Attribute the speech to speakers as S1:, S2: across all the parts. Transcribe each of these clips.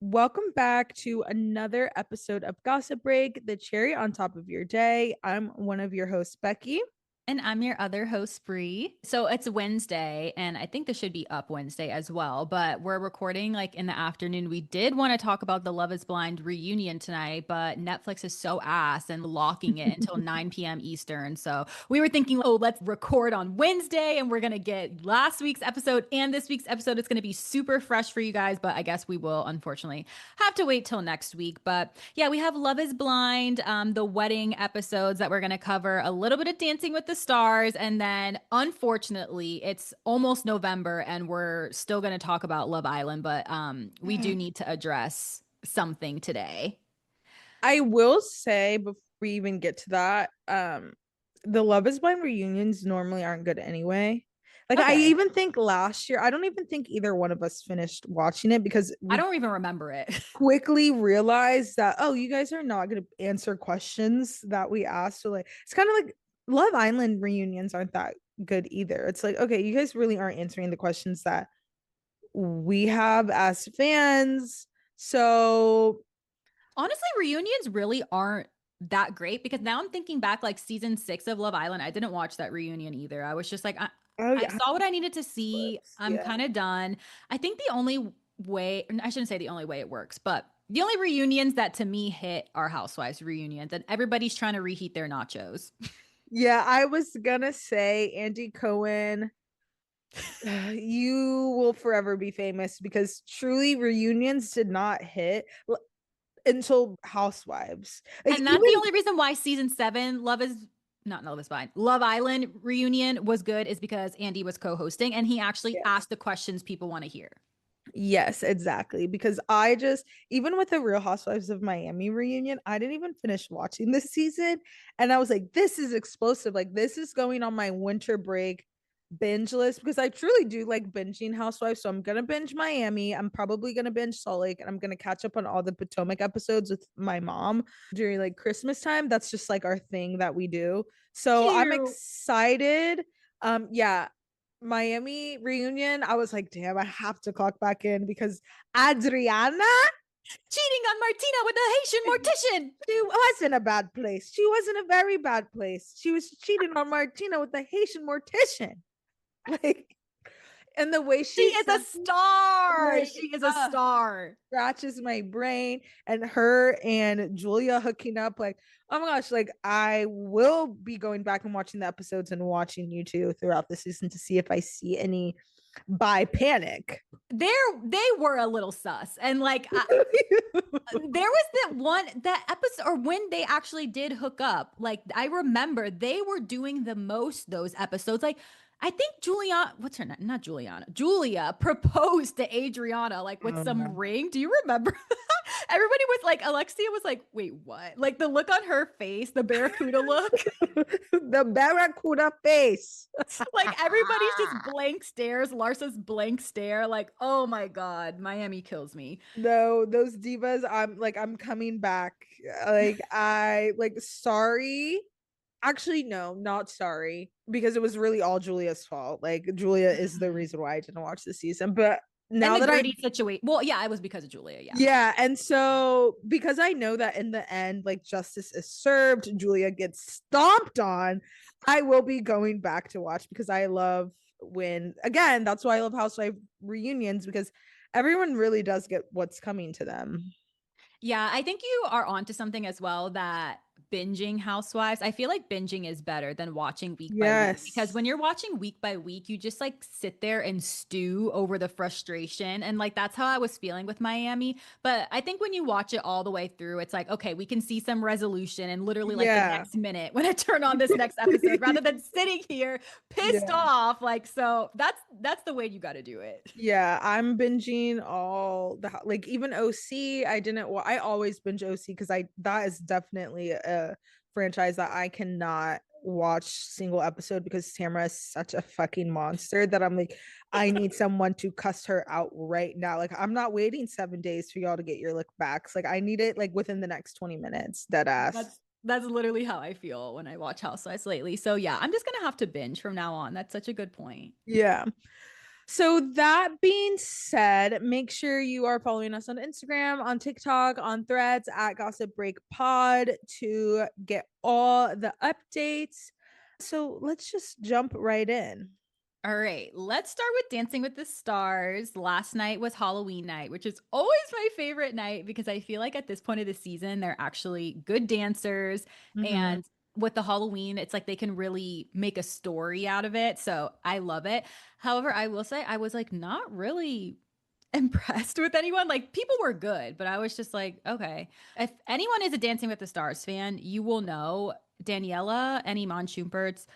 S1: Welcome back to another episode of Gossip Break, the cherry on top of your day. I'm one of your hosts, Becky.
S2: And I'm your other host, Bree. So it's Wednesday, and I think this should be up Wednesday as well, but we're recording like in the afternoon. We did want to talk about the Love is Blind reunion tonight, but Netflix is so ass and locking it until 9 p.m. Eastern. So we were thinking, oh, let's record on Wednesday and we're going to get last week's episode and this week's episode. It's going to be super fresh for you guys, but I guess we will unfortunately have to wait till next week. But yeah, we have Love is Blind, the wedding episodes that we're going to cover, a little bit of Dancing with the Stars, and then unfortunately, it's almost November and we're still going to talk about Love Island, but we do need to address something today.
S1: I will say before we even get to that, the Love is Blind reunions normally aren't good anyway. Like I
S2: Okay.
S1: even think last year, I don't even think either one of us finished watching it because
S2: I
S1: we
S2: don't even remember it.
S1: quickly realized that you guys are not going to answer questions that we asked. So like it's kind of like Love Island reunions aren't that good either. It's like, okay, you guys really aren't answering the questions that we have as fans. So
S2: Honestly, reunions really aren't that great because now I'm thinking back like season 6 of Love Island. I didn't watch that reunion either. I was just like,
S1: oh
S2: I
S1: yeah,
S2: saw what I needed to see. I'm
S1: yeah.
S2: kind of done. I think the only way, I shouldn't say the only way it works, but the only reunions that to me hit are Housewives reunions, and everybody's trying to reheat their nachos.
S1: Yeah, I was gonna say Andy Cohen, you will forever be famous because truly reunions did not hit until Housewives. Like
S2: And that's the
S1: even
S2: only reason why season 7, Love is not Love is Fine, Love Island reunion was good is because Andy was co hosting and he actually
S1: yes.
S2: asked the questions people want to hear.
S1: Yes, exactly. Because I just, even with the Real Housewives of Miami reunion, I didn't even finish watching this season. And I was like, this is explosive. Like, this is going on my winter break binge list because I truly do like binging Housewives. So I'm going to binge Miami. I'm probably going to binge Salt Lake and I'm going to catch up on all the Potomac episodes with my mom during like Christmas time. That's just like our thing that we do. So I'm
S2: Cute.
S1: excited. Yeah, Miami reunion, I was like, damn, I have to clock back in because Adriana,
S2: Cheating on Martina with a Haitian mortician.
S1: she was in a bad place. She was in a very bad place. She was cheating on Martina with the Haitian mortician. Like, and the way
S2: She
S1: she
S2: is a
S1: said,
S2: star.
S1: like,
S2: She is a star.
S1: scratches my brain. And her and Julia hooking up, like, oh my gosh, like, I will be going back and watching the episodes and watching you two throughout the season to see if I see any by panic.
S2: They were a little sus. And like there was that episode or when they actually did hook up. Like I remember they were doing the most those episodes. Like I think Juliana, what's her name? Not Juliana. Julia proposed to Adriana like with
S1: Oh
S2: some
S1: no.
S2: ring. Do you remember? Everybody was like, Alexia was like, wait, what? Like the look on her face, the Barracuda look.
S1: The Barracuda face.
S2: Like everybody's just blank stares. Larsa's blank stare. Like, oh my God, Miami kills me.
S1: No, those divas, I'm coming back. Like I like sorry. Actually, no, not sorry, because it was really all Julia's fault. Like Julia is the reason why I didn't watch the season. But
S2: And
S1: now
S2: the
S1: that I
S2: gritty situation. Well, yeah, it was because of Julia. Yeah.
S1: yeah, and so because I know that in the end, like justice is served, Julia gets stomped on, I will be going back to watch because I love when again, that's why I love housewife reunions because everyone really does get what's coming to them.
S2: Yeah, I think you are onto something as well that binging Housewives, I feel like binging is better than watching week by week because
S1: Yes.
S2: when you're watching week by week, you just like sit there and stew over the frustration. And like that's how I was feeling with Miami. But I think when you watch it all the way through, it's like, okay, we can see some resolution and literally like the
S1: Yeah.
S2: next minute when I turn on this next episode rather than sitting here pissed
S1: Yeah.
S2: off. Like, so that's the way you got to do it.
S1: Yeah, I'm binging all the like even OC. I didn't. I always binge OC because I that is definitely a franchise that I cannot watch single episode because Tamara is such a fucking monster that I'm like, I need someone to cuss her out right now. Like I'm not waiting 7 days for y'all to get your lick backs. Like I need it like within the next 20 minutes. Dead ass.
S2: That's literally how I feel when I watch Housewives lately. So yeah, I'm just gonna have to binge from now on. That's such a good point.
S1: Yeah. So that being said, make sure you are following us on Instagram, on TikTok, on Threads at Gossip Break Pod to get all the updates. So let's just jump right in.
S2: All right, let's start with Dancing with the Stars. Last night was Halloween night, which is always my favorite night because I feel like at this point of the season, they're actually good dancers.
S1: Mm-hmm.
S2: And with the Halloween, it's like they can really make a story out of it. So I love it. However, I will say I was like not really impressed with anyone. Like people were good, but I was just like, okay. If anyone is a Dancing with the Stars fan, you will know Daniela and Iman Shumpert's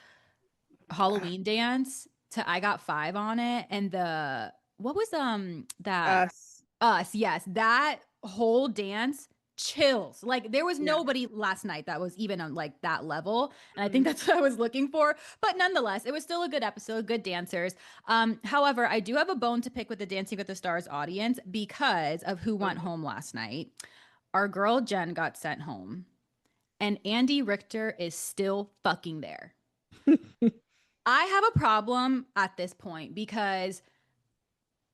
S2: Halloween dance to I Got Five on it. And the what was that
S1: Us.
S2: us, yes, that whole dance chills. Like there was
S1: Yeah.
S2: nobody last night that was even on like that level. And I think
S1: Mhm.
S2: that's what I was looking for. But nonetheless, it was still a good episode, good dancers. However, I do have a bone to pick with the Dancing with the Stars audience because of who went home last night. Our girl Jen got sent home, and Andy Richter is still fucking there. I have a problem at this point because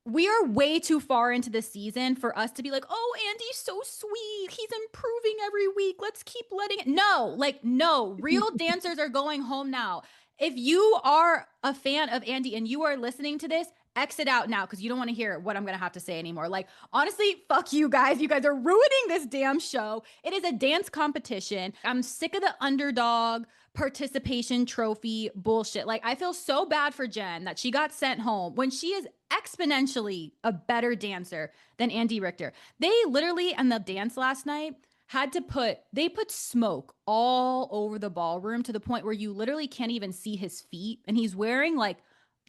S2: we are way too far into the season for us to be like, oh, Andy's so sweet. He's improving every week. Let's keep letting it. No, like, no, real dancers are going home now. If you are a fan of Andy and you are listening to this, exit out now because you don't want to hear what I'm going to have to say anymore. Like, honestly, fuck you guys. You guys are ruining this damn show. It is a dance competition. I'm sick of the underdog participation trophy bullshit. Like, I feel so bad for Jen that she got sent home when she is exponentially a better dancer than Andy Richter. They literally, in the dance last night, they put smoke all over the ballroom to the point where you literally can't even see his feet. And he's wearing like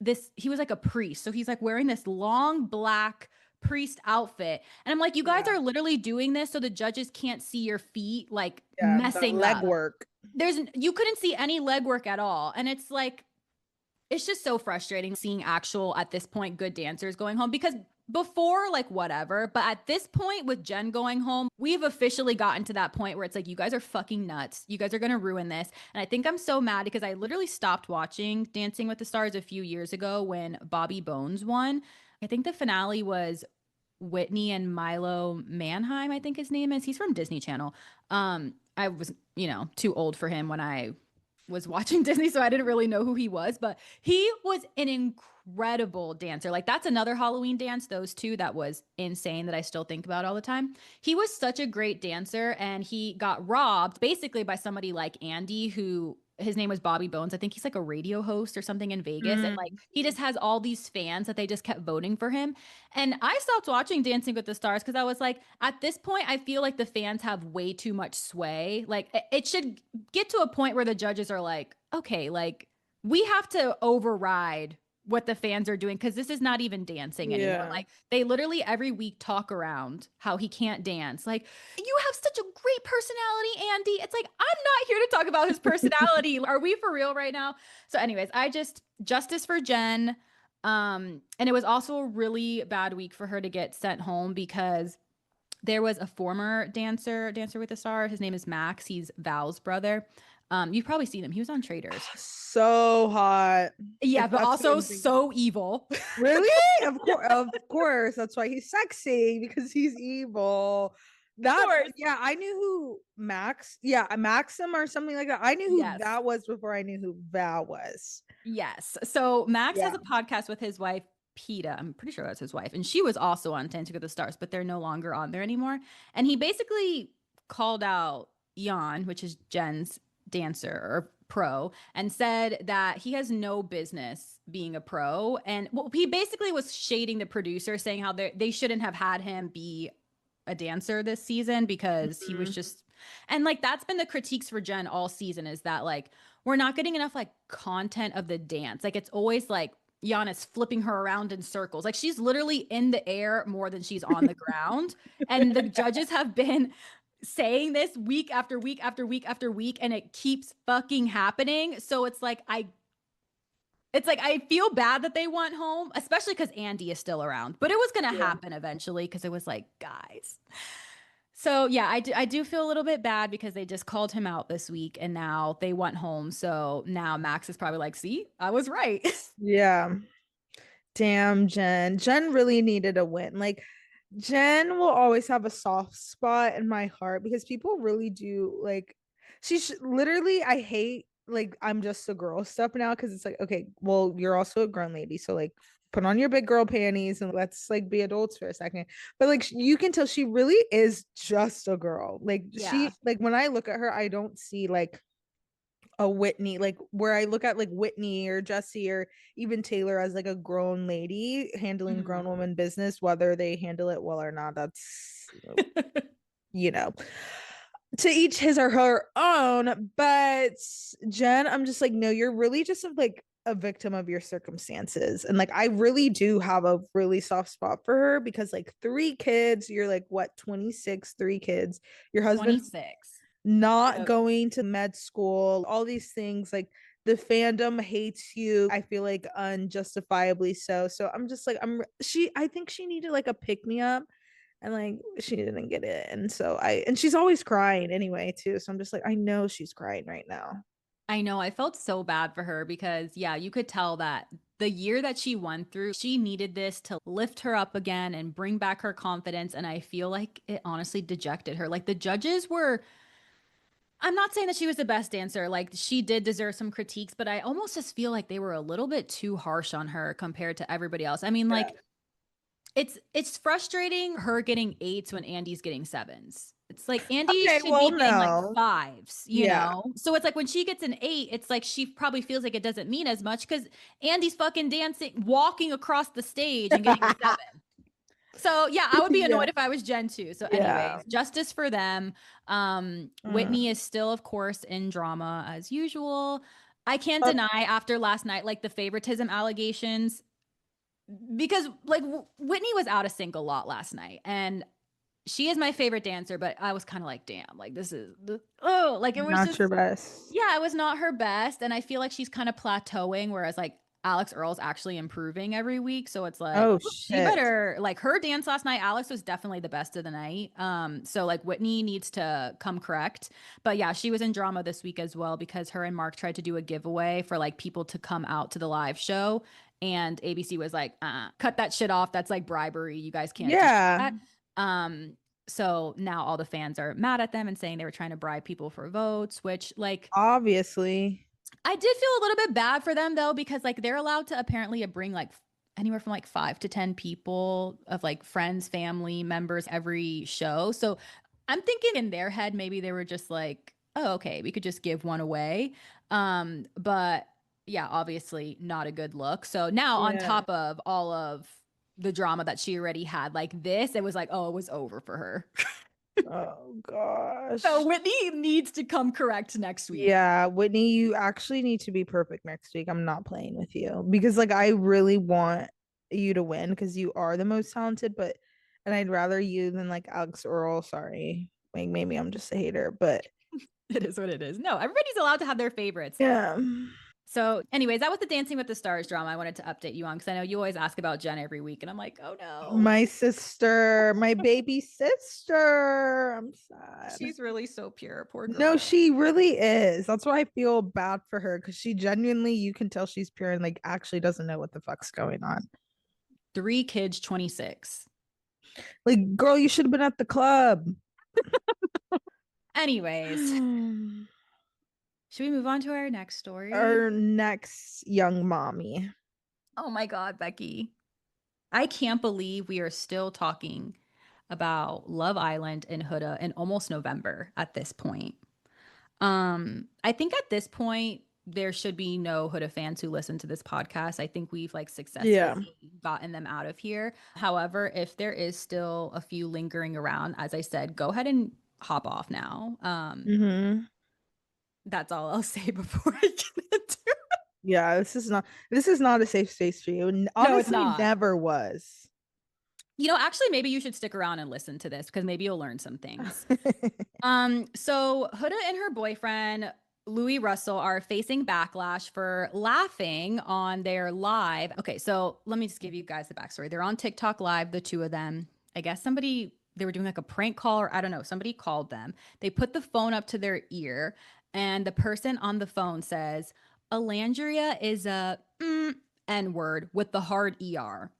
S2: this, he was like a priest. So he's like wearing this long black priest outfit. And I'm like, you guys
S1: Yeah.
S2: are literally doing this so the judges can't see your feet like
S1: Yeah. The
S2: messing
S1: leg
S2: up.
S1: work.
S2: You couldn't see any leg work at all. And it's like, it's just so frustrating seeing actual, at this point, good dancers going home because before, like, whatever. But at this point, with Jen going home, we've officially gotten to that point where it's like, you guys are fucking nuts. You guys are going to ruin this. And I think I'm so mad because I literally stopped watching Dancing with the Stars a few years ago when Bobby Bones won. I think the finale was Whitney and Milo Manheim, I think his name is. He's from Disney Channel. I was, too old for him when I was watching Disney, so I didn't really know who he was, but he was an incredible dancer. Like that's another Halloween dance, those two, that was insane that I still think about all the time. He was such a great dancer and he got robbed basically by somebody like Andy who his name was Bobby Bones. I think he's like a radio host or something in Vegas. And like
S1: Mm.
S2: he just has all these fans that they just kept voting for him. And I stopped watching Dancing with the Stars because I was like, at this point, I feel like the fans have way too much sway. Like it should get to a point where the judges are like, okay, like we have to override what the fans are doing because this is not even dancing anymore.
S1: Yeah.
S2: Like they literally every week talk around how he can't dance. Like, you have such a great personality, Andy. It's like, I'm not here to talk about his personality. Are we for real right now? So, anyways, justice for Jen. And it was also a really bad week for her to get sent home because there was a former dancer with the star. His name is Max. He's Val's brother. You've probably seen him. He was on Traders.
S1: So hot.
S2: Yeah,
S1: If
S2: but
S1: that's what
S2: also
S1: I'm thinking.
S2: so evil.
S1: Really? Of course. That's why he's sexy because he's evil.
S2: Of
S1: That
S2: course.
S1: yeah, I knew who Max, yeah, Maxim or something like that. I knew who
S2: Yes.
S1: that was before I knew who Val was.
S2: Yes. So Max has
S1: Yeah.
S2: a podcast with his wife, Peta. I'm pretty sure that's his wife. And she was also on Dancing with the Stars, but they're no longer on there anymore. And he basically called out Jan, which is Jen's dancer or pro, and said that he has no business being a pro. And well, he basically was shading the producer, saying how they shouldn't have had him be a dancer this season because he was
S1: Mhm.
S2: just, and like that's been the critiques for Jen all season, is that like we're not getting enough like content of the dance. Like it's always like Giannis flipping her around in circles. Like she's literally in the air more than she's on the ground. And the judges have been saying this week after week after week after week, and it keeps fucking happening. So I feel bad that they went home, especially because Andy is still around. But it was gonna
S1: Yeah.
S2: happen eventually because it was like, guys. So yeah, I do feel a little bit bad because they just called him out this week and now they went home. So now Max is probably like, see, I was right.
S1: Yeah. Damn, Jen. Jen really needed a win. Like, Jen will always have a soft spot in my heart because people really do like, literally, I hate like I'm just a girl stuff now because it's like, okay, well, you're also a grown lady. So, like, put on your big girl panties and let's like be adults for a second. But like, you can tell she really is just a girl. Like,
S2: Yeah.
S1: like, when I look at her, I don't see like a Whitney, like where I look at like Whitney or Jesse or even Taylor as like a grown lady handling
S2: Mhm.
S1: grown woman business, whether they handle it well or not, that's, you know, to each his or her own. But Jen, I'm just like, no, you're really just like a victim of your circumstances. And like, I really do have a really soft spot for her because like 3 kids, you're like, what, 26, 3 kids, your husband's
S2: 26.
S1: not
S2: Yep.
S1: going to med school, all these things. Like, the fandom hates you. I feel like unjustifiably so. So I'm just like, I think she needed like a pick me up and like she didn't get it. And so and she's always crying anyway, too. So I'm just like, I know she's crying right now.
S2: I know. I felt so bad for her because, yeah, you could tell that the year that she went through, she needed this to lift her up again and bring back her confidence. And I feel like it honestly dejected her. Like the judges were, I'm not saying that she was the best dancer. Like she did deserve some critiques, but I almost just feel like they were a little bit too harsh on her compared to everybody else. I mean,
S1: Yeah.
S2: like it's frustrating her getting eights when Andy's getting sevens. It's like Andy
S1: Okay,
S2: should
S1: well,
S2: be getting like
S1: no.
S2: fives, you
S1: Yeah.
S2: know? So it's like when she gets an eight, it's like she probably feels like it doesn't mean as much because Andy's fucking dancing, walking across the stage and getting a seven. So yeah, I would be
S1: Yeah.
S2: annoyed if I was Jen too. So,
S1: Yeah.
S2: anyways, justice for them. Whitney
S1: Mm.
S2: is still, of course, in drama as usual. I can't
S1: Uh,
S2: deny after last night, like the favoritism allegations, because like Whitney was out of sync a lot last night, and she is my favorite dancer. But I was kind of like, damn, like this is oh, like it was
S1: not
S2: just
S1: your best.
S2: yeah, it was not her best. And I feel like she's kind of plateauing, whereas like Alex Earl's actually improving every week. So it's like,
S1: Oh
S2: she
S1: shit.
S2: better like her dance last night. Alex was definitely the best of the night. So like Whitney needs to come correct. But yeah, she was in drama this week as well because her and Mark tried to do a giveaway for like people to come out to the live show. And ABC was like, cut that shit off. That's like bribery. You guys can't do
S1: Yeah,
S2: that. Um, so now all the fans are mad at them and saying they were trying to bribe people for votes, which like
S1: obviously.
S2: I did feel a little bit bad for them though, because like they're allowed to apparently bring like anywhere from like 5 to 10 people of like friends, family members every show. So I'm thinking in their head, maybe they were just like, oh, okay, we could just give one away. But yeah, obviously not a good look. So now on
S1: Yeah.
S2: top of all of the drama that she already had, like this, it was like, oh, it was over for her.
S1: Oh
S2: So
S1: gosh.
S2: Whitney needs to come correct next week.
S1: Yeah, Whitney, you actually need to be perfect next week. I'm not playing with you because like I really want you to win because you are the most talented, but and I'd rather you than like Alex Earl. Sorry. Like maybe I'm just a hater, but
S2: It is what it is. No, everybody's allowed to have their favorites.
S1: yeah.
S2: So, anyways, that was the Dancing with the Stars drama I wanted to update you on because I know you always ask about Jen every week, and I'm like, oh no,
S1: My sister, my baby sister. I'm sad.
S2: she's really so pure, poor
S1: No,
S2: girl.
S1: she really is. That's why I feel bad for her because she genuinely, you can tell she's pure and like actually doesn't know what the fuck's going on.
S2: 3 kids, 26.
S1: Like, girl, you should have been at the club.
S2: Anyways, should we move on to our next story?
S1: Our next young mommy.
S2: Oh my God, Becky. I can't believe we are still talking about Love Island and Huda in almost November at this point. I think at this point there should be no Huda fans who listen to this podcast. I think we've like successfully
S1: Yeah.
S2: gotten them out of here. However, if there is still a few lingering around, as I said, go ahead and hop off now.
S1: Hmm.
S2: That's all I'll say before I get into it.
S1: Yeah, this is not a safe space for you.
S2: No, it's
S1: Honestly,
S2: not.
S1: never was.
S2: You know, actually, maybe you should stick around and listen to this because maybe you'll learn some things. So Huda and her boyfriend Louis Russell are facing backlash for laughing on their live. Okay, so let me just give you guys the backstory. They're on TikTok live, the two of them. I guess they were doing like a prank call, or I don't know, somebody called them. They put the phone up to their ear, and the person on the phone says, Olandria is a N-word with the hard ER.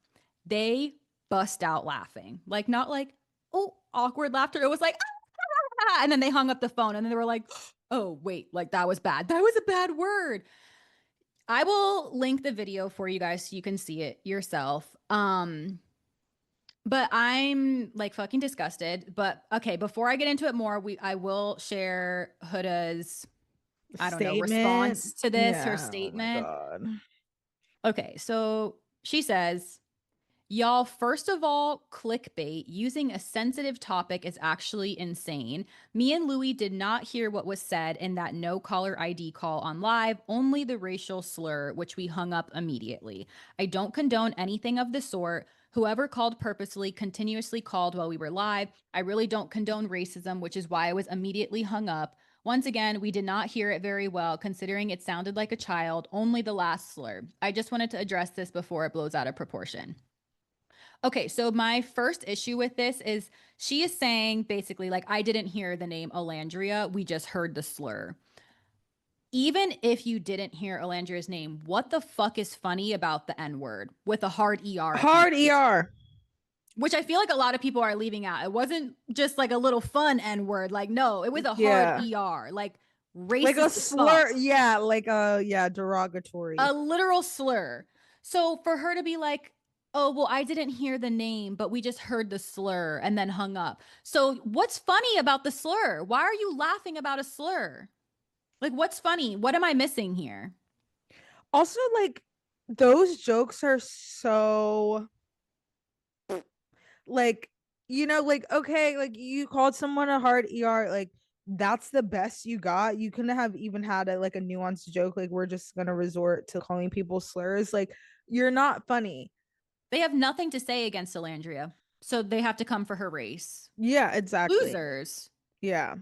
S2: They bust out laughing. Like, not like, oh, awkward laughter. It was like, ah, and then they hung up the phone and then they were like, oh, wait, like that was bad. That was a bad word. I will link the video for you guys so you can see it yourself. But I'm like fucking disgusted. But okay, before I get into it more, I will share Huda's, I don't know,
S1: Statement.
S2: response to this, her
S1: Yeah. Oh my
S2: statement.
S1: God.
S2: Okay, so she says, y'all, first of all, clickbait using a sensitive topic is actually insane. Me and Louie did not hear what was said in that no caller ID call on live, only the racial slur, which we hung up immediately. I don't condone anything of the sort. Whoever called purposely, continuously called while we were live. I really don't condone racism, which is why I was immediately hung up. Once again, we did not hear it very well, considering it sounded like a child, only the last slur. I just wanted to address this before it blows out of proportion. Okay, so my first issue with this is she is saying basically, like, I didn't hear the name Olandria, we just heard the slur. Even if you didn't hear Olandria's name, what the fuck is funny about the N word with a hard ER at
S1: Hard
S2: the end?
S1: ER.
S2: Which I feel like a lot of people are leaving out. It wasn't just like a little fun N word. Like, no, it was a hard
S1: Yeah.
S2: ER. Like,
S1: Like a
S2: racist as
S1: slur.
S2: fuck.
S1: Yeah. Like a, yeah, derogatory.
S2: A literal slur. So for her to be like, oh, well, I didn't hear the name, but we just heard the slur and then hung up. So what's funny about the slur? Why are you laughing about a slur? Like, what's funny? What am I missing here?
S1: Also, like, those jokes are so, like, like, okay, like, you called someone a hard ER, like, that's the best you got. You couldn't have even had like a nuanced joke, like, we're just gonna resort to calling people slurs. Like, you're not funny.
S2: They have nothing to say against Alandria. So they have to come for her race.
S1: Yeah, exactly.
S2: Losers.
S1: Yeah.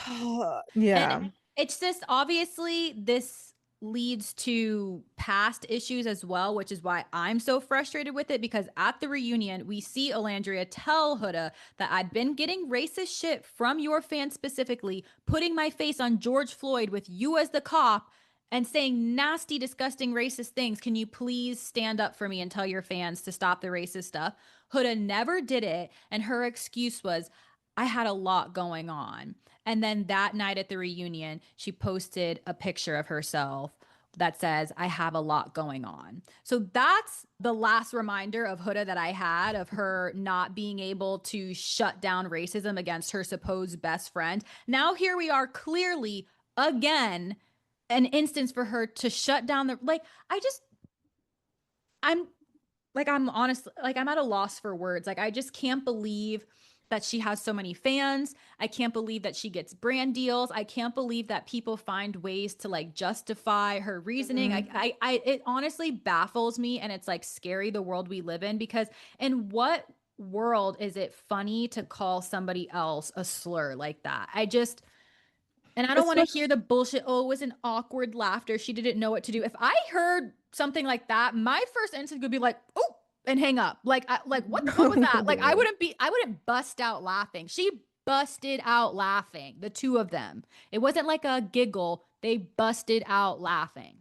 S2: And
S1: Yeah.
S2: it's just obviously this leads to past issues as well, which is why I'm so frustrated with it. Because at the reunion, we see Alandria tell Huda that I'd been getting racist shit from your fans specifically, putting my face on George Floyd with you as the cop and saying nasty, disgusting, racist things. Can you please stand up for me and tell your fans to stop the racist stuff? Huda never did it. And her excuse was, I had a lot going on. And then that night at the reunion, she posted a picture of herself that says, I have a lot going on. So that's the last reminder of Huda that I had of her not being able to shut down racism against her supposed best friend. Now, here we are, clearly, again, an instance for her to shut down the, like, I'm I'm honest, like I'm at a loss for words. Like I just can't believe that she has so many fans. I can't believe that she gets brand deals. I can't believe that people find ways to like justify her reasoning.
S1: Mhm.
S2: It honestly baffles me, and it's like scary the world we live in, because in what world is it funny to call somebody else a slur like that? And I don't want to
S1: Especially,
S2: hear the bullshit. Oh, it was an awkward laughter. She didn't know what to do. If I heard something like that, my first instinct would be like, oh, and hang up. Like what was that? Like I wouldn't bust out laughing. She busted out laughing, the two of them. It wasn't like a giggle. They busted out laughing.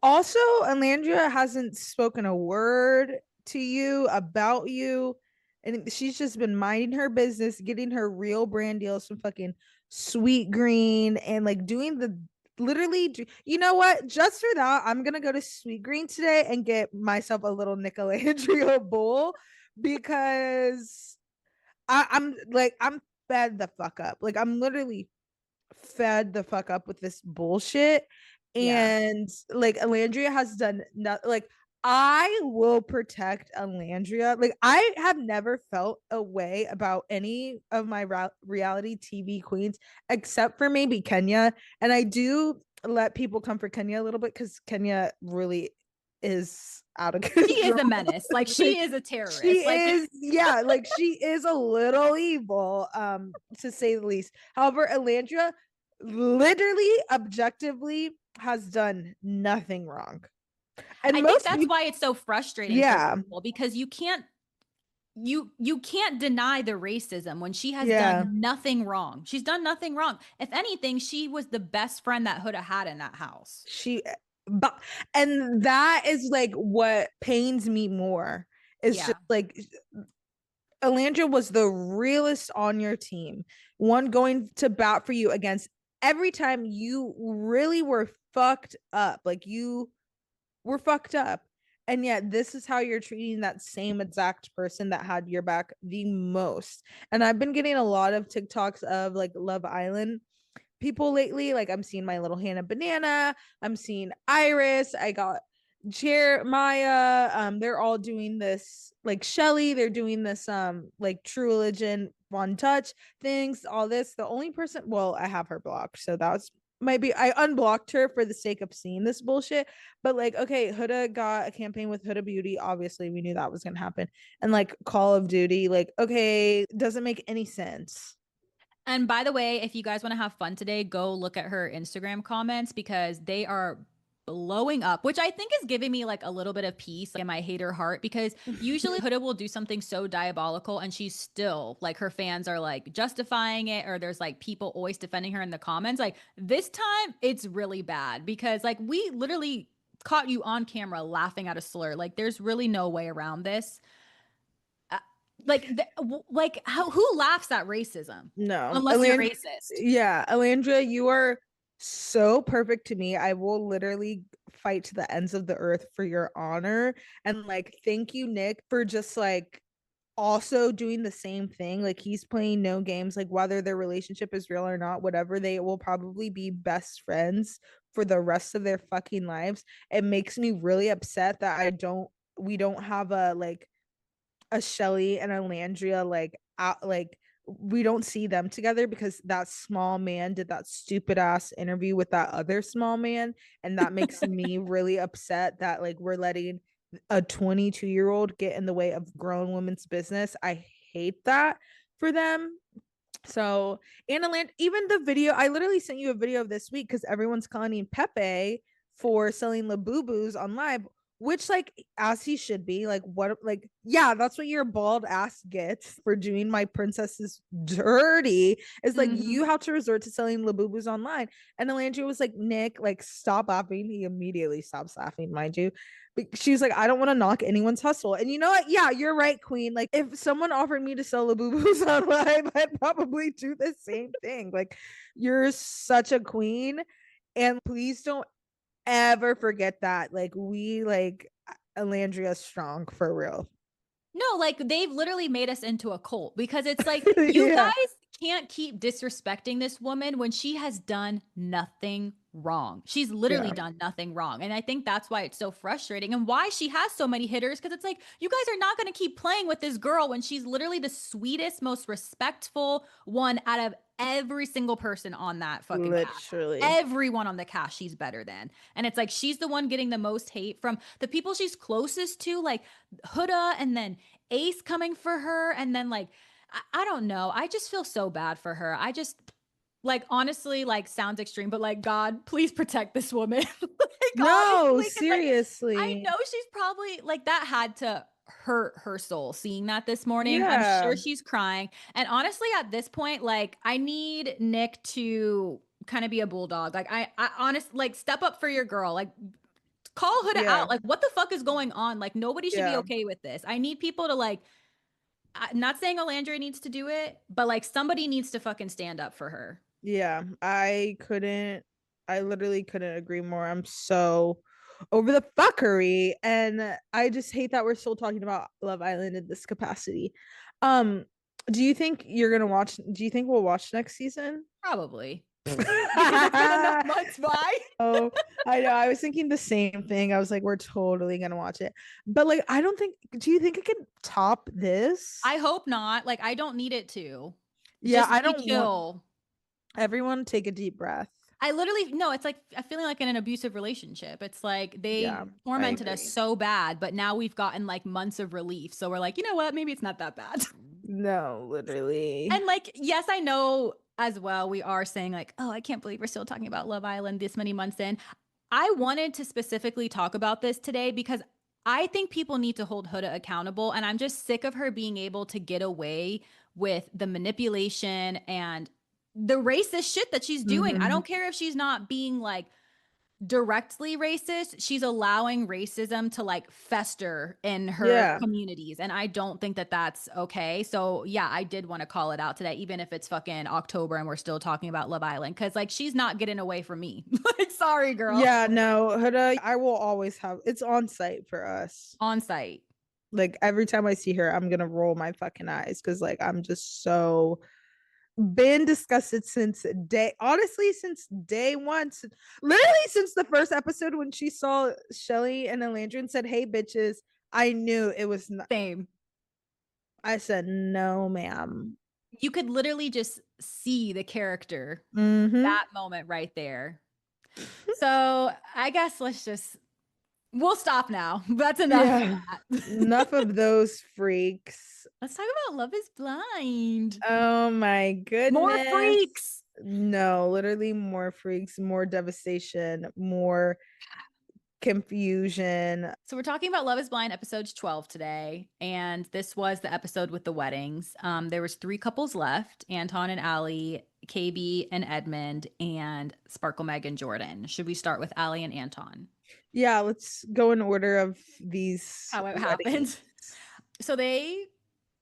S1: also, Alandria hasn't spoken a word to you about you, and she's just been minding her business, getting her real brand deals from fucking Sweet Green, and like doing the literally. You know what? Just for that, I'm gonna go to Sweet Green today and get myself a little Nicolandria bowl, because I'm like, I'm fed the fuck up. Like, I'm literally fed the fuck up with this bullshit.
S2: Yeah.
S1: And like, Alandria has done not, like, I will protect Alandria. Like, I have never felt a way about any of my reality TV queens except for maybe Kenya. And I do let people come for Kenya a little bit because Kenya really is out of
S2: She is
S1: control.
S2: a menace. Like she
S1: Like,
S2: is a
S1: she
S2: terrorist. Like
S1: is, yeah, like, she is a little evil, to say the least. However, Alandria literally, objectively, has done nothing wrong. And
S2: I think
S1: most
S2: that's
S1: people,
S2: why it's so frustrating for
S1: yeah,
S2: people, because you can't deny the racism when she has
S1: yeah,
S2: done nothing wrong. She's done nothing wrong. If anything, she was the best friend that Huda had in that house.
S1: she But and that is like what pains me more. It's
S2: Yeah.
S1: just like Olandria was the realest on your team, one going to bat for you against every time you really were fucked up. Like you were fucked up. And yet, this is how you're treating that same exact person that had your back the most. And I've been getting a lot of TikToks of like Love Island people lately. Like I'm seeing my little Hannah Banana. I'm seeing Iris. I got Jeremiah. They're all doing this like Shelly. They're doing this like True Religion, One Touch things. All this. The only person, well, I have her blocked, so that was maybe I unblocked her for the sake of seeing this bullshit. But like, okay, Huda got a campaign with Huda Beauty. Obviously, we knew that was gonna happen. And like Call of Duty, like, okay, doesn't make any sense.
S2: And by the way, if you guys want to have fun today, go look at her Instagram comments because they are blowing up, which I think is giving me like a little bit of peace in my hater heart because usually Huda will do something so diabolical and she's still like her fans are like justifying it or there's like people always defending her in the comments. Like this time it's really bad because like we literally caught you on camera laughing at a slur. Like there's really no way around this. Uh, like who laughs at racism
S1: No,
S2: unless you're
S1: Alandra,
S2: racist?
S1: yeah, Alandra, you are so perfect to me. I will literally fight to the ends of the earth for your honor. And like, thank you, Nick, for just like also doing the same thing. Like, he's playing no games, like, whether their relationship is real or not, whatever, they will probably be best friends for the rest of their fucking lives. It makes me really upset that we don't have a Shelly and a Landria like out like we don't see them together because that small man did that stupid ass interview with that other small man, and that makes me really upset that like we're letting a 22-year-old get in the way of grown women's business. I hate that for them. So Anna Land, even the video, I literally sent you a video of this week because everyone's calling Pepe for selling Labubus on live, which like as he should be. Like what like yeah, that's what your bald ass gets for doing my princesses dirty. Is like you
S2: Mhm.
S1: have to resort to selling Labubus online. And Alandria was like, Nick, like stop laughing. He immediately stops laughing, mind you. But she was like, I don't want to knock anyone's hustle. And you know what? Yeah, you're right, Queen. Like, if someone offered me to sell the boo boos on live, I'd probably do the same thing. Like, you're such a queen. And please don't ever forget that. Like, we like Alandria strong for real.
S2: No, like they've literally made us into a cult because it's like you
S1: Yeah.
S2: guys can't keep disrespecting this woman when she has done nothing wrong. She's literally
S1: Yeah.
S2: done nothing wrong. And I think that's why it's so frustrating and why she has so many hitters because it's like you guys are not going to keep playing with this girl when she's literally the sweetest, most respectful one out of every single person on that fucking cast.
S1: Literally.
S2: Everyone on the cast she's better than. And it's like she's the one getting the most hate from the people she's closest to, like Huda and then Ace coming for her. And then like, I don't know. I just feel so bad for her. I just like honestly, like sounds extreme, but like God, please protect this woman. Like
S1: No,
S2: honestly, because like I
S1: seriously.
S2: know she's probably like that had to hurt her soul seeing that this morning. I'm
S1: Yeah.
S2: sure she's crying. And honestly, at this point, like I need Nick to kind of be a bulldog. Like I honest like step up for your girl. Like call Huda
S1: Yeah.
S2: out. Like, what the fuck is going on? Like, nobody should be
S1: Yeah.
S2: okay with this. I need people to like. Not saying Olandria needs to do it, but like somebody needs to fucking stand up for her.
S1: Yeah, I literally couldn't agree more. I'm so over the fuckery. And I just hate that we're still talking about Love Island in this capacity. Um, do you think do you think we'll watch next season?
S2: Probably because it's been enough
S1: Oh,
S2: months. Why?
S1: I know. I was thinking the same thing. I was like, we're totally gonna watch it. But like, I don't think, do you think it can top this?
S2: I hope not. Like, I don't need it to.
S1: Yeah,
S2: Just
S1: I
S2: let me
S1: don't want
S2: chill.
S1: everyone take a deep breath.
S2: I literally no. It's like I feeling like in an abusive relationship. It's like
S1: Yeah,
S2: they
S1: I
S2: tormented us
S1: agree.
S2: so bad, but now we've gotten like months of relief. So we're like, you know what? Maybe it's not that bad.
S1: No, literally.
S2: And like, yes, I know as well, we are saying like, oh, I can't believe we're still talking about Love Island this many months in. I wanted to specifically talk about this today because I think people need to hold Huda accountable. And I'm just sick of her being able to get away with the manipulation and the racist shit that she's doing. I
S1: Hmm.
S2: don't care if she's not being like directly racist. She's allowing racism to like fester in her
S1: Yeah.
S2: communities. And I don't think that that's okay. So, yeah, I did want to call it out today, even if it's fucking October and we're still talking about Love Island, because like she's not getting away from me. Like, sorry, girl.
S1: Yeah, no, Huda, I will always have it's on site for us.
S2: On site.
S1: Like every time I see her, I'm gonna roll my fucking eyes because like I'm just so been disgusted since day honestly since day one, literally since the first episode when she saw Shelly and Elandria and said, "Hey bitches," I knew it was not.
S2: Same.
S1: I said, "No, ma'am."
S2: You could literally just see the character
S1: Mm-hmm.
S2: that moment right there. So I guess we'll stop now. That's enough of
S1: Yeah.
S2: that.
S1: Enough of those freaks.
S2: Let's talk about Love is Blind.
S1: Oh my
S2: More
S1: goodness.
S2: freaks.
S1: No, literally more freaks, more devastation, more confusion.
S2: So we're talking about Love is Blind episode 12 today, and this was the episode with the weddings. There was 3 couples left: Anton and Allie, KB and Edmund, and Sparkle, Meg, and Jordan. Should we start with Allie and Anton?
S1: Yeah, let's go in order of these
S2: How it
S1: weddings.
S2: happened. So they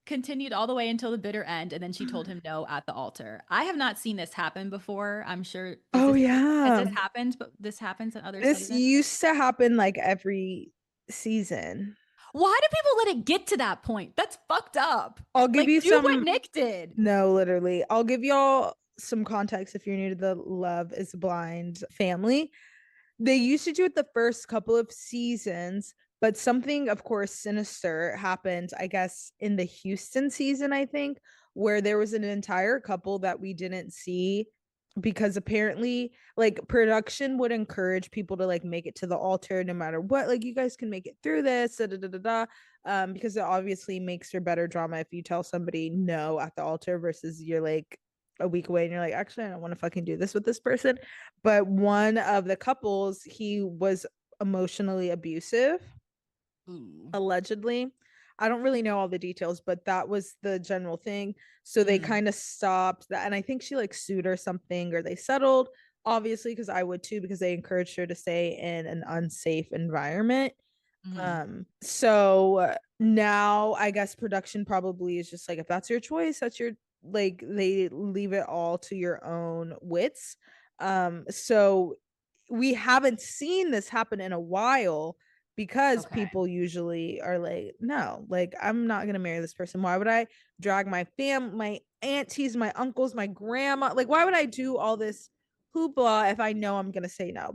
S2: continued all the way until the bitter end, and then she told him no at the altar. I have not seen this happen before. I'm sure
S1: Oh
S2: has
S1: yeah.
S2: this happened, but this happens in other
S1: This
S2: seasons.
S1: used to happen like every season.
S2: Why do people let it get to that point? That's fucked up.
S1: I'll give
S2: Like,
S1: you
S2: do what
S1: some
S2: Nick did.
S1: no, literally. I'll give y'all some context if you're new to the Love is Blind family. They used to do it the first couple of seasons, but something, of course, sinister happened, I guess, in the Houston season, I think, where there was an entire couple that we didn't see because apparently, like, production would encourage people to like make it to the altar no matter what. Like, you guys can make it through this, da da da da da. Because it obviously makes for better drama if you tell somebody no at the altar versus you're like a week away and you're like, actually, I don't want to fucking do this with this person. But one of the couples, he was emotionally abusive,
S2: Ooh.
S1: allegedly. I don't really know all the details, but that was the general thing. So they
S2: Mm,
S1: kind of stopped that. And I think she like sued or something, or they settled, obviously, because I would too, because they encouraged her to stay in an unsafe environment.
S2: mm.
S1: So now I guess production probably is just like, if that's your choice, that's your like they leave it all to your own wits. So we haven't seen this happen in a while because
S2: Okay.
S1: people usually are like, no, like I'm not gonna marry this person. Why would I drag my aunties, my uncles, my grandma? Like, why would I do all this hoopla if I know I'm gonna say no?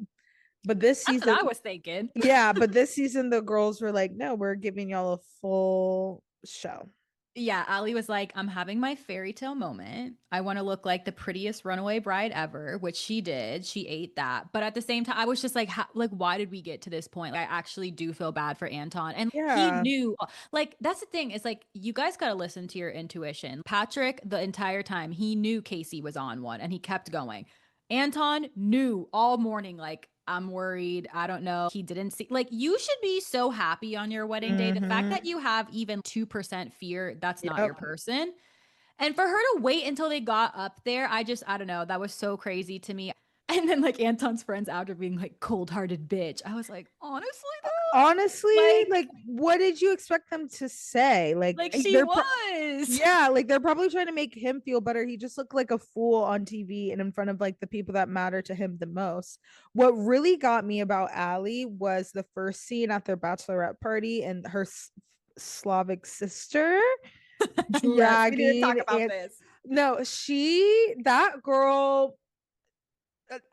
S1: But this
S2: That's what
S1: season,
S2: I was thinking.
S1: yeah, but this season the girls were like, no, we're giving y'all a full show.
S2: Yeah, Ali was like, I'm having my fairy tale moment. I want to look like the prettiest runaway bride ever, which she did. She ate that. But at the same time, I was just like, like, why did we get to this point? Like, I actually do feel bad for Anton. And he
S1: Yeah.
S2: knew, like, that's the thing is like, you guys got to listen to your intuition. Patrick, the entire time, he knew Casey was on one and he kept going. Anton knew all morning, like, I'm worried. I don't know. He didn't see, like, you should be so happy on your wedding day. The fact
S1: Mm-hmm.
S2: that you have even 2% fear, that's not
S1: Yep.
S2: your person. And for her to wait until they got up there, I don't know. That was so crazy to me. And then, like, Anton's friends after being like, cold hearted bitch. I was like, honestly, though,
S1: Honestly, like, what did you expect them to say?
S2: like she was.
S1: yeah, like they're probably trying to make him feel better. He just looked like a fool on TV and in front of like the people that matter to him the most. What really got me about Allie was the first scene at their bachelorette party and her Slavic sister
S2: Yes, we need to talk
S1: dragging
S2: about
S1: and
S2: this.
S1: no, that girl,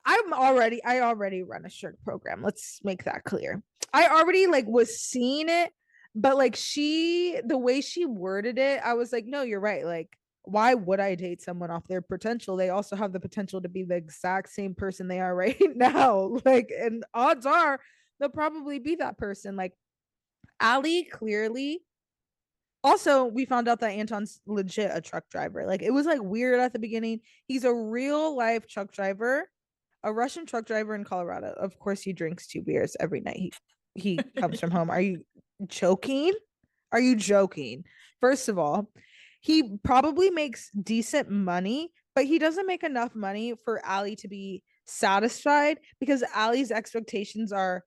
S1: I already run a strict program. Let's make that clear. I already like was seeing it, but like the way she worded it, I was like, no, you're right. Like, why would I date someone off their potential? They also have the potential to be the exact same person they are right now. Like, and odds are they'll probably be that person. Like, Ali clearly. Also, we found out that Anton's legit a truck driver. Like, it was like weird at the beginning. He's a real life truck driver, a Russian truck driver in Colorado. Of course, he drinks 2 beers every night. He comes from home. Are you joking? Are you joking? First of all, he probably makes decent money, but he doesn't make enough money for Ali to be satisfied because Allie's expectations are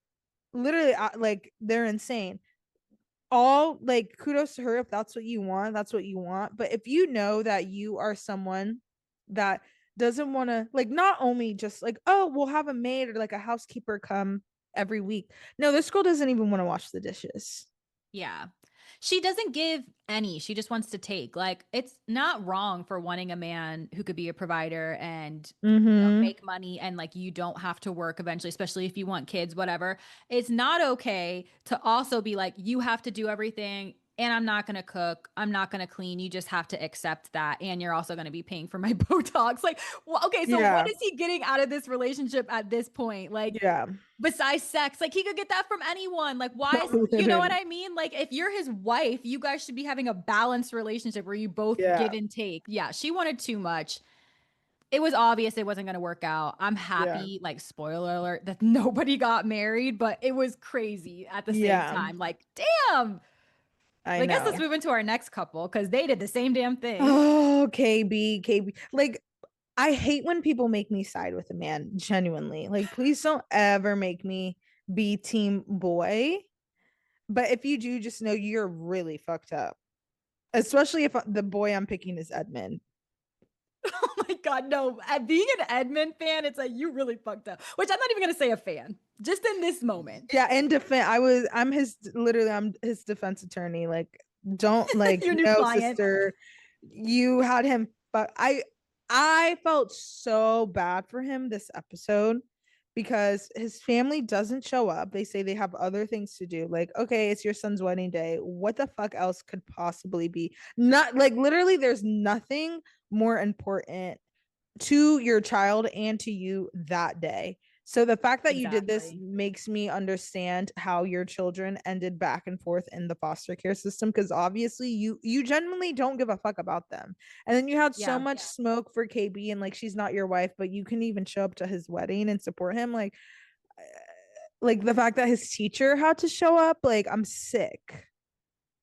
S1: literally like they're insane. All like kudos to her if that's what you want, that's what you want. But if you know that you are someone that doesn't want to like not only just like, oh, we'll have a maid or like a housekeeper come every week. No, this girl doesn't even want to wash the dishes.
S2: Yeah. She doesn't give any. She just wants to take. Like, it's not wrong for wanting a man who could be a provider and,
S1: Mm-hmm.
S2: make money and like you don't have to work eventually, especially if you want kids, whatever. It's not okay to also be like, you have to do everything and I'm not going to cook. I'm not going to clean. You just have to accept that. And you're also going to be paying for my Botox. Like, well, okay, so what
S1: Yeah.
S2: is he getting out of this relationship at this point? Like,
S1: Yeah.
S2: besides sex, like he could get that from anyone. Like, why is, you know what
S1: Literally.
S2: I mean? Like, if you're his wife, you guys should be having a balanced relationship where you both
S1: Yeah.
S2: give and take. Yeah, she wanted too much. It was obvious it wasn't going to work out. I'm
S1: Yeah.
S2: happy, like, spoiler alert, that nobody got married, but it was crazy at the same
S1: Yeah.
S2: time. Like, damn.
S1: I
S2: I guess let's
S1: know.
S2: move into our next couple because they did the same damn thing.
S1: Oh, KB, KB. Like, I hate when people make me side with a man, genuinely. Like, please don't ever make me be team boy. But if you do, just know you're really fucked up. Especially if the boy I'm picking is Edmund.
S2: Oh my God, no. At being an Edmund fan, it's like you really fucked up, which I'm not even going to say a fan, just in this moment.
S1: Yeah, in defense, I'm his defense attorney. Like, don't like,
S2: Your new
S1: no,
S2: client.
S1: sister, you had him. But I felt so bad for him this episode because his family doesn't show up. They say they have other things to do. Like, okay, it's your son's wedding day. What the fuck else could possibly be? Not like literally, there's nothing more important to your child and to you that day. So the fact that you did this
S2: Exactly.
S1: makes me understand how your children ended back and forth in the foster care system because obviously you genuinely don't give a fuck about them. And then you had so
S2: Yeah.
S1: much smoke for KB and like she's not your wife, but you can even show up to his wedding and support him like the fact that his teacher had to show up, like I'm sick.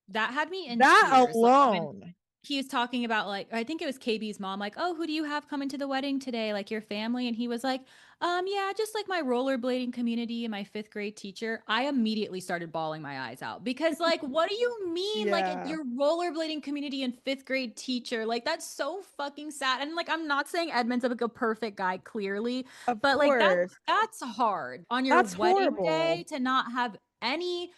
S2: That had me in
S1: That
S2: tears. Like when
S1: alone.
S2: he was talking about, like, I think it was KB's mom, like, oh, who do you have coming to the wedding today? Like your family. And he was like, yeah, just like my rollerblading community and my fifth grade teacher. I immediately started bawling my eyes out because, like, what do you mean? Like
S1: Yeah.
S2: your rollerblading community and fifth grade teacher? Like, that's so fucking sad. And like, I'm not saying Edmund's like a perfect guy, clearly,
S1: Of
S2: but like
S1: course.
S2: that's hard on your
S1: That's
S2: wedding
S1: horrible.
S2: day to not have any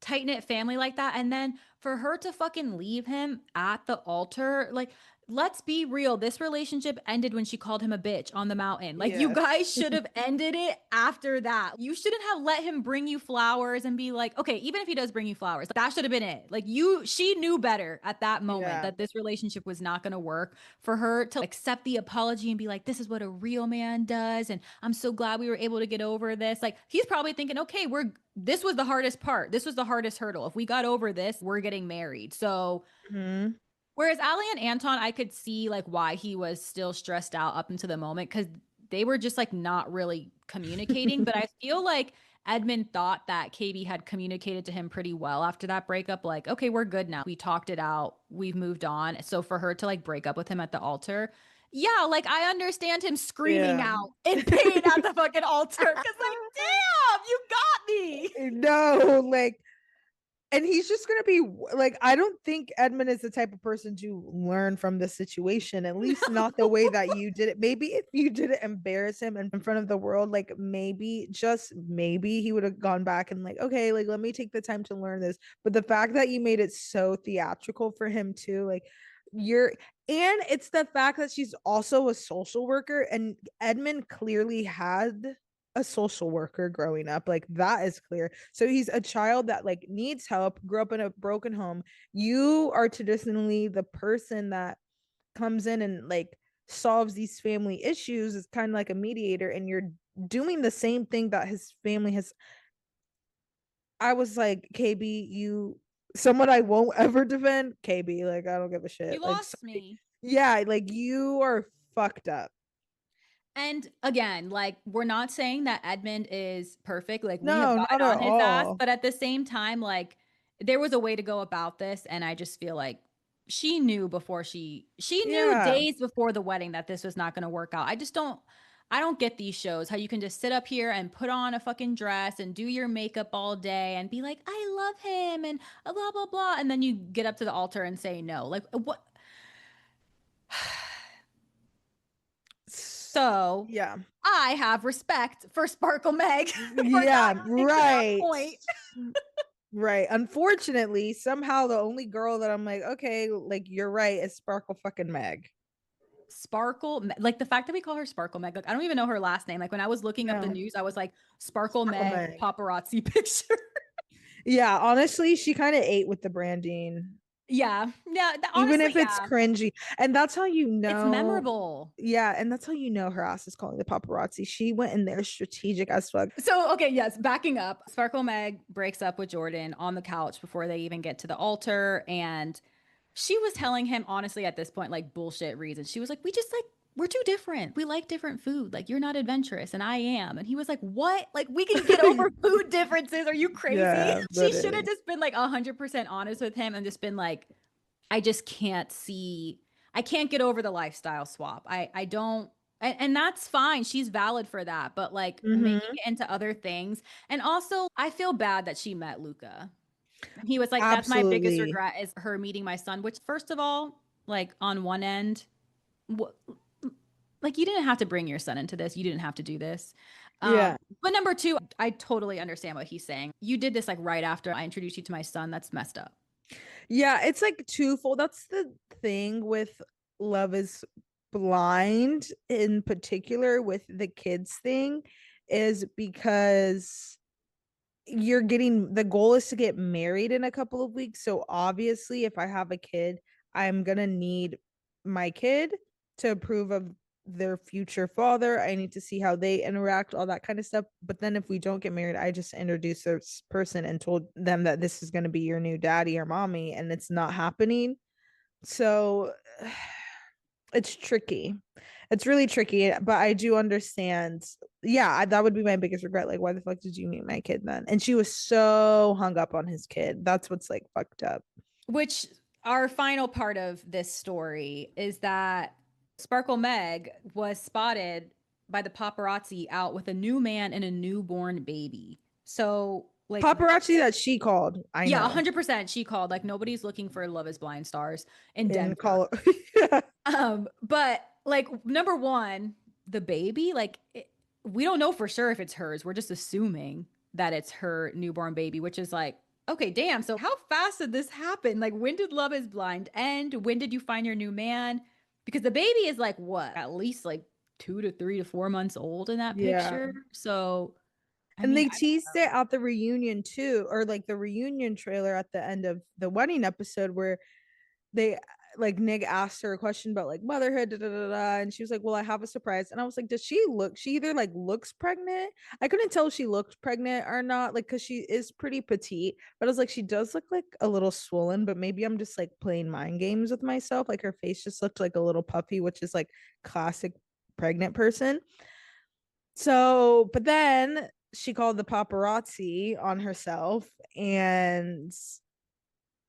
S2: tight knit family like that. And then for her to fucking leave him at the altar, like, let's be real. This relationship ended when she called him a bitch on the mountain. Like, you
S1: Yes.
S2: guys should have ended it after that. You shouldn't have let him bring you flowers and be like, okay, even if he does bring you flowers, that should have been it. Like, she knew better at that moment
S1: Yeah.
S2: that this relationship was not going to work. For her to accept the apology and be like, this is what a real man does. And I'm so glad we were able to get over this. Like, he's probably thinking, okay, this was the hardest part. This was the hardest hurdle. If we got over this, we're getting married. So,
S1: Mhm.
S2: whereas Ali and Anton, I could see like why he was still stressed out up until the moment because they were just like not really communicating. But I feel like Edmund thought that KB had communicated to him pretty well after that breakup. Like, okay, we're good now. We talked it out. We've moved on. So for her to like break up with him at the altar, yeah, like I understand him screaming
S1: Yeah.
S2: out in pain at the fucking altar because, like, damn, you got me.
S1: No, like, and he's just gonna be like, I don't think Edmund is the type of person to learn from the situation, at least not the
S2: No.
S1: way that you did it. Maybe if you didn't embarrass him in front of the world, like maybe, just maybe he would have gone back and like, okay, like let me take the time to learn this. But the fact that you made it so theatrical for him too, like you're and it's the fact that she's also a social worker and Edmund clearly had a social worker growing up, like that is clear. So he's a child that like needs help, grew up in a broken home. You are traditionally the person that comes in and like solves these family issues, is kind of like a mediator, and you're doing the same thing that his family has. I was like, KB, you someone I won't ever defend. KB, like I don't give a
S2: You
S1: shit, like
S2: lost
S1: sorry.
S2: me.
S1: Yeah, like you are fucked up.
S2: And again, like, we're not saying that Edmund is perfect. Like, we have
S1: No,
S2: gotten
S1: not at
S2: on his ass,
S1: all.
S2: but at the same time, like, there was a way to go about this. And I just feel like she knew before she knew
S1: Yeah.
S2: days before the wedding that this was not going to work out. I just don't, I don't get these shows, how you can just sit up here and put on a fucking dress and do your makeup all day and be like, I love him and blah, blah, blah. And then you get up to the altar and say no. Like, what? So
S1: Yeah.
S2: I have respect for Sparkle Meg for not
S1: Yeah,
S2: getting to that
S1: right.
S2: point.
S1: Right. Unfortunately, somehow the only girl that I'm like, okay, like you're right, is Sparkle fucking Meg.
S2: Sparkle, like the fact that we call her Sparkle Meg, like I don't even know her last name. Like when I was looking up the
S1: No,
S2: news, I was like, Sparkle
S1: Sparkle
S2: Meg
S1: Meg.
S2: paparazzi picture.
S1: Yeah, honestly, she kind of ate with the branding,
S2: Yeah. Yeah.
S1: even
S2: Honestly,
S1: if it's
S2: yeah.
S1: cringy. And that's how you
S2: It's
S1: know.
S2: memorable.
S1: Yeah, and that's how you know her ass is calling the paparazzi. She went in there strategic as fuck.
S2: So, okay, yes, backing up. Sparkle Meg breaks up with Jordan on the couch before they even get to the altar. And she was telling him, honestly, at this point, like bullshit reasons. She was like, we just like, we're too different. We like different food. Like, you're not adventurous and I am. And he was like, what? Like, we can get over food differences. Are you crazy?
S1: Yeah,
S2: She should have
S1: literally.
S2: just been like 100% honest with him and just been like, I just can't see, I can't get over the lifestyle swap. I don't, and that's fine. She's valid for that, but like making
S1: Mm-hmm.
S2: it into other things. And also, I feel bad that she met Luca. He was like, that's my biggest
S1: Absolutely.
S2: regret is her meeting my son, which, first of all, like on one end, wh- like you didn't have to bring your son into this. You didn't have to do this.
S1: Yeah.
S2: But number two, I totally understand what he's saying. You did this like right after I introduced you to my son. That's messed up.
S1: Yeah, it's like twofold. That's the thing with Love is Blind in particular with the kids thing, is because you're getting, the goal is to get married in a couple of weeks. So obviously, if I have a kid, I'm gonna need my kid to approve of their future father. I need to see how they interact, all that kind of stuff. But then if we don't get married, I just introduced this person and told them that this is going to be your new daddy or mommy, and it's not happening. So it's tricky. It's really tricky, but I do understand. Yeah, that would be my biggest regret. Like, why the fuck did you meet my kid then? And she was so hung up on his kid. That's what's like fucked up.
S2: Which our final part of this story is that Sparkle Meg was spotted by the paparazzi out with a new man and a newborn baby. So, like,
S1: Paparazzi that she called, I
S2: yeah,
S1: know.
S2: 100% she called. Like, nobody's looking for Love is Blind stars in
S1: In
S2: Denver.
S1: call. Yeah.
S2: But like, number one, the baby, like, we don't know for sure if it's hers. We're just assuming that it's her newborn baby, which is like, okay, damn. So how fast did this happen? Like, when did Love is Blind end? When did you find your new man? Because the baby is like what, at least like 2 to 3 to 4 months old in that
S1: Yeah.
S2: picture. So, I
S1: And
S2: mean,
S1: they
S2: I don't
S1: teased it
S2: know.
S1: at the reunion too, or like the reunion trailer at the end of the wedding episode where they, like, Nick asked her a question about like motherhood, da, da, da, da, and she was like, well, I have a surprise. And I was like, does she look, she either like looks pregnant, I couldn't tell if she looked pregnant or not, like because she is pretty petite, but I was like, she does look like a little swollen, but maybe I'm just like playing mind games with myself, like her face just looked like a little puffy, which is like classic pregnant person. So but then she called the paparazzi on herself, and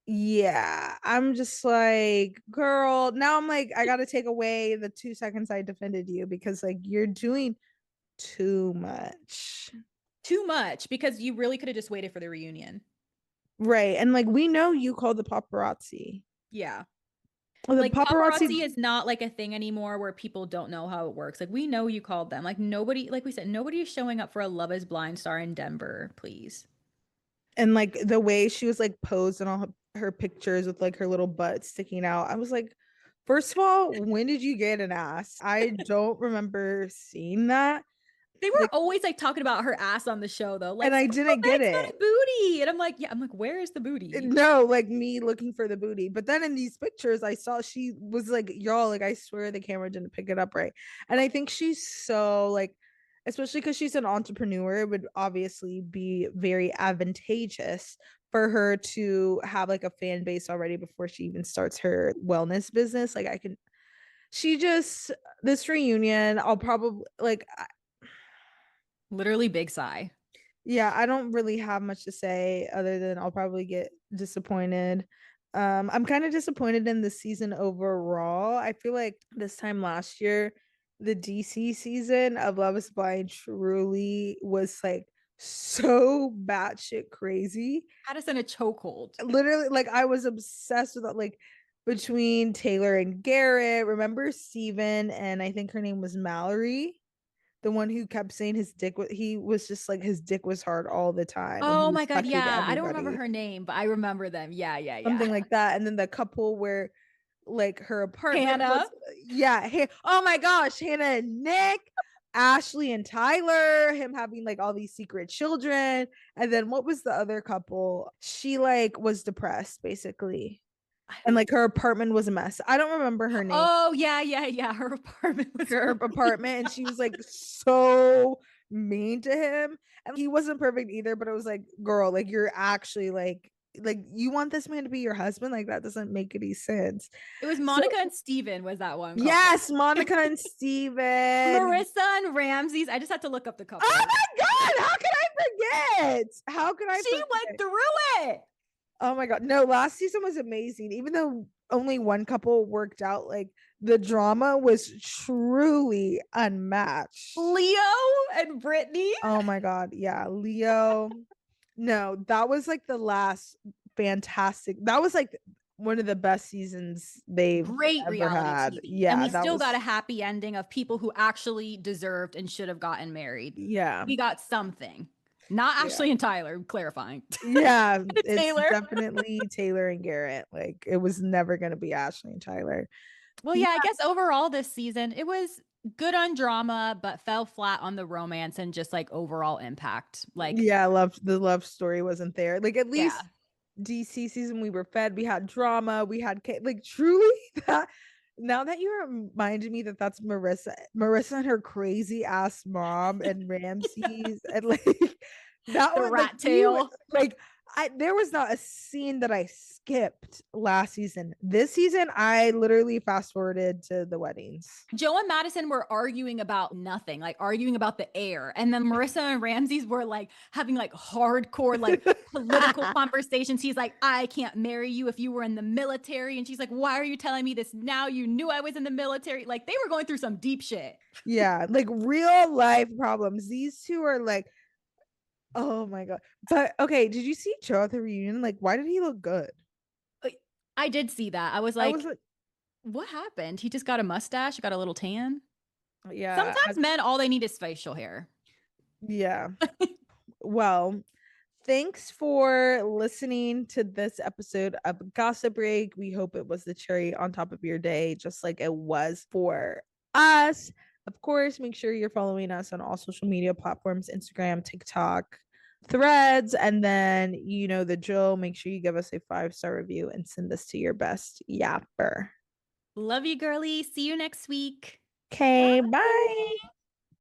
S1: yeah, I'm just like, girl, now I'm like, I gotta take away the 2 seconds I defended you, because like you're doing too much.
S2: Too much because you really could have just waited for the reunion.
S1: Right. And like we know you called the paparazzi.
S2: Yeah.
S1: Well, the
S2: Like
S1: paparazzi,
S2: paparazzi is not like a thing anymore where people don't know how it works. Like we know you called them. Like nobody, like we said, nobody is showing up for a Love is Blind star in Denver, please.
S1: and like the way she was like posed in all her pictures with like her little butt sticking out, I was like, first of all, when did you get an ass? I don't remember seeing that.
S2: They were
S1: Like,
S2: always like talking about her ass on the show though. Like
S1: and I
S2: Sparkle
S1: didn't get
S2: Meg's got
S1: it.
S2: a booty. And I'm like, yeah, I'm like, where is the booty?
S1: No, like me looking for the booty. But then in these pictures, I saw she was like, y'all, like, I swear the camera didn't pick it up right. And I think she's so like, especially because she's an entrepreneur, it would obviously be very advantageous for her to have like a fan base already before she even starts her wellness business. Like, I can, she just, this reunion, I'll probably like,
S2: Literally big sigh.
S1: yeah, I don't really have much to say other than I'll probably get disappointed. I'm kind of disappointed in the season overall. I feel like this time last year the DC season of Love is Blind truly was like so batshit crazy.
S2: Had us in a chokehold.
S1: Literally, like I was obsessed with it. Like between Taylor and Garrett. Remember Steven and I think her name was Mallory, the one who kept saying his dick he was just like his dick was hard all the time and he
S2: Oh
S1: was
S2: my God.
S1: fucking
S2: Yeah. I don't remember
S1: everybody.
S2: her name, but I remember them. Yeah. Yeah. Yeah.
S1: Something like that. And then the couple where like her apartment
S2: Hannah.
S1: was yeah, oh my gosh, Hannah and Nick, Ashley and Tyler, him having like all these secret children. And then what was the other couple? She like was depressed basically. And like her apartment was a mess. I don't remember her name.
S2: Oh, yeah. Yeah. Yeah. Her apartment was
S1: Her
S2: really
S1: apartment and she was like so mean to him. And he wasn't perfect either, but it was like, girl, like you're actually like you want this man to be your husband? Like that doesn't make any sense.
S2: It was
S1: So
S2: Monica and Steven was that one couple.
S1: yes, Monica and Steven.
S2: Marissa and Ramses. I just had to look up the couple.
S1: Oh my god, how can I forget? How can I
S2: She
S1: forget?
S2: went through it.
S1: Oh my god. No, last season was amazing. Even though only one couple worked out, like the drama was truly unmatched.
S2: Leo and Brittany.
S1: Oh my god. Yeah, Leo. No, that was like the last fantastic. That was like one of the best seasons they've
S2: Great
S1: ever
S2: reality
S1: had.
S2: TV. And
S1: Yeah,
S2: we
S1: that
S2: still got a
S1: was
S2: happy ending of people who actually deserved and should have gotten married.
S1: yeah.
S2: We got something. Not
S1: Yeah.
S2: Ashley and Tyler, clarifying.
S1: Yeah, it's
S2: Taylor.
S1: definitely Taylor and Garrett. Like it was never gonna be Ashley and Tyler.
S2: Well, yeah, I guess overall this season, it was good on drama, but fell flat on the romance and just like overall impact. Like,
S1: Yeah, the love story wasn't there. Like at
S2: yeah,
S1: least DC season we were fed. We had drama. We had like truly that. Now that you reminded me that that's Marissa and her crazy ass mom and Ramses and like that
S2: the
S1: was like
S2: rat tail.
S1: like there was not a scene that I skipped last season. This season I literally fast forwarded to the weddings.
S2: Joe and Madison were arguing about nothing, like arguing about the air. And then Marissa and Ramses were like having like hardcore, like political conversations. He's like, I can't marry you if you were in the military. And she's like, why are you telling me this now? You knew I was in the military. Like they were going through some deep shit.
S1: Yeah, like real life problems. These two are like, oh my god. But okay, did you see Joe at the reunion? Like, why did he look good?
S2: I did see that. I was
S1: I
S2: like,
S1: was like,
S2: what happened? He just got a mustache, got a little tan.
S1: yeah,
S2: Sometimes men, all they need is facial hair.
S1: yeah. Well, thanks for listening to this episode of Gossip Break. We hope it was the cherry on top of your day, just like it was for us. Of course, make sure you're following us on all social media platforms, Instagram, TikTok, Threads, and then you know the drill. Make sure you give us a 5-star review and send this to your best yapper.
S2: Love you, girly. See you next week.
S1: Okay,
S2: Bye.
S1: bye.